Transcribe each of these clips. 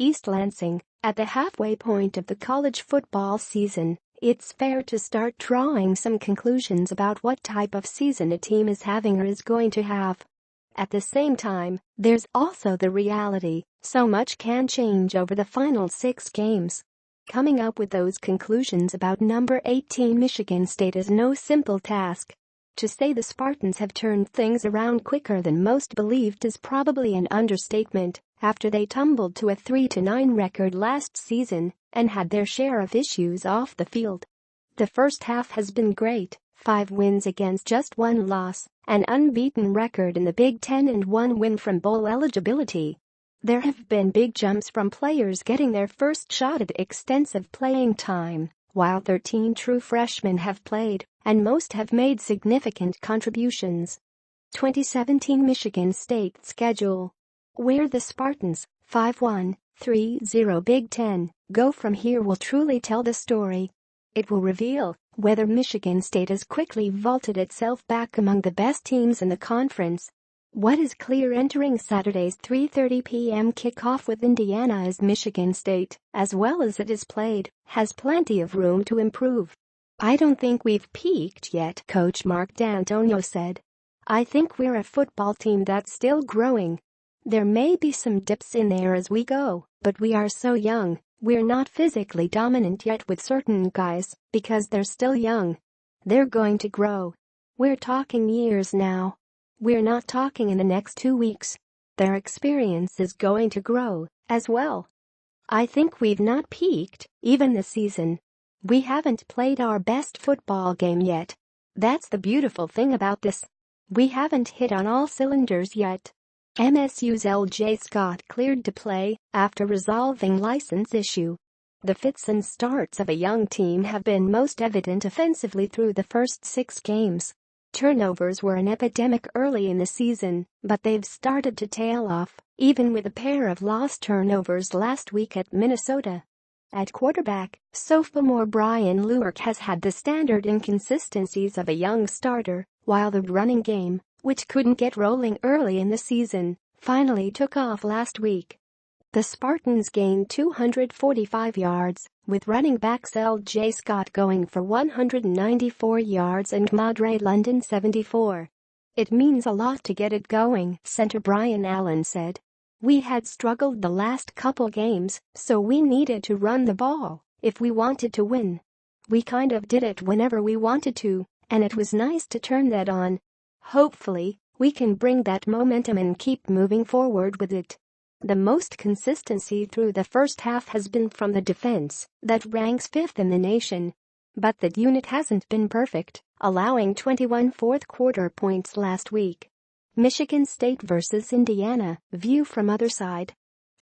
East Lansing. At the halfway point of the college football season, it's fair to start drawing some conclusions about what type of season a team is having or is going to have. At the same time, there's also the reality, so much can change over the final 6 games. Coming up with those conclusions about number 18 Michigan State is no simple task. To say the Spartans have turned things around quicker than most believed is probably an understatement, after they tumbled to a 3-9 record last season and had their share of issues off the field. The first half has been great, 5 wins against just 1 loss, an unbeaten record in the Big Ten and 1 win from bowl eligibility. There have been big jumps from players getting their first shot at extensive playing time, while 13 true freshmen have played, and most have made significant contributions. 2017 Michigan State schedule. Where the Spartans, 5-1-3-0 Big Ten, go from here will truly tell the story. It will reveal whether Michigan State has quickly vaulted itself back among the best teams in the conference. What is clear entering Saturday's 3:30 p.m. kickoff with Indiana is Michigan State, as well as it is played, has plenty of room to improve. "I don't think we've peaked yet," Coach Mark D'Antonio said. "I think we're a football team that's still growing. There may be some dips in there as we go, but we are so young, we're not physically dominant yet with certain guys because they're still young. They're going to grow. We're talking years now. We're not talking in the next 2 weeks. Their experience is going to grow as well. I think we've not peaked, even this season. We haven't played our best football game yet. That's the beautiful thing about this. We haven't hit on all cylinders yet." MSU's L.J. Scott cleared to play after resolving license issue. The fits and starts of a young team have been most evident offensively through the first 6 games. Turnovers were an epidemic early in the season, but they've started to tail off, even with a pair of lost turnovers last week at Minnesota. At quarterback, sophomore Brian Luerk has had the standard inconsistencies of a young starter, while the running game, which couldn't get rolling early in the season, finally took off last week. The Spartans gained 245 yards, with running backs L.J. Scott going for 194 yards and Madre London 74. "It means a lot to get it going," center Brian Allen said. "We had struggled the last couple games, so we needed to run the ball if we wanted to win. We kind of did it whenever we wanted to, and it was nice to turn that on. Hopefully, we can bring that momentum and keep moving forward with it." The most consistency through the first half has been from the defense, that ranks 5th in the nation. But that unit hasn't been perfect, allowing 21 fourth-quarter points last week. Michigan State versus Indiana, view from other side.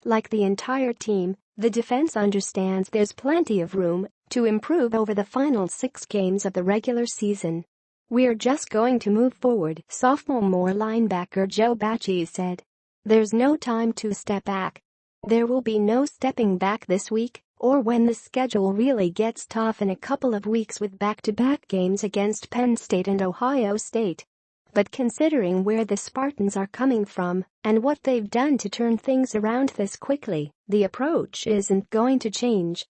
Like the entire team, the defense understands there's plenty of room to improve over the final 6 games of the regular season. "We're just going to move forward," sophomore linebacker Joe Bachie said. "There's no time to step back. There will be no stepping back this week or when the schedule really gets tough in a couple of weeks with back-to-back games against Penn State and Ohio State." But considering where the Spartans are coming from and what they've done to turn things around this quickly, the approach isn't going to change.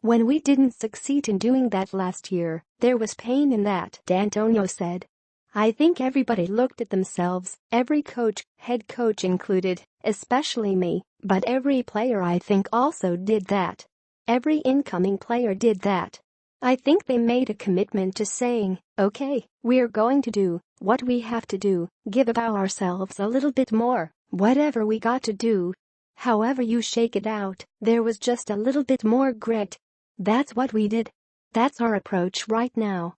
"When we didn't succeed in doing that last year, there was pain in that," D'Antonio said. "I think everybody looked at themselves, every coach, head coach included, especially me, but every player I think also did that. Every incoming player did that. I think they made a commitment to saying, okay, we're going to do what we have to do, give it ourselves a little bit more, whatever we got to do. However you shake it out, there was just a little bit more grit. That's what we did. That's our approach right now."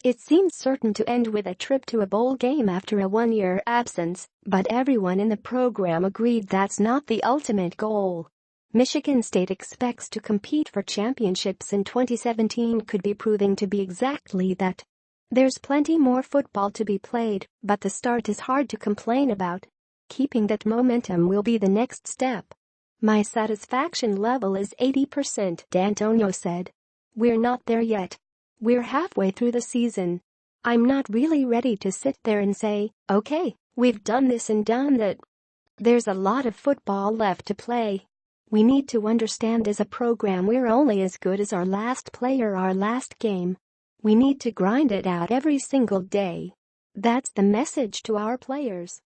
It seemed certain to end with a trip to a bowl game after a 1-year absence, but everyone in the program agreed that's not the ultimate goal. Michigan State expects to compete for championships in 2017 could be proving to be exactly that. There's plenty more football to be played, but the start is hard to complain about. Keeping that momentum will be the next step. "My satisfaction level is 80%, D'Antonio said. "We're not there yet. We're halfway through the season. I'm not really ready to sit there and say, okay, we've done this and done that. There's a lot of football left to play. We need to understand as a program we're only as good as our last player, our last game. We need to grind it out every single day. That's the message to our players.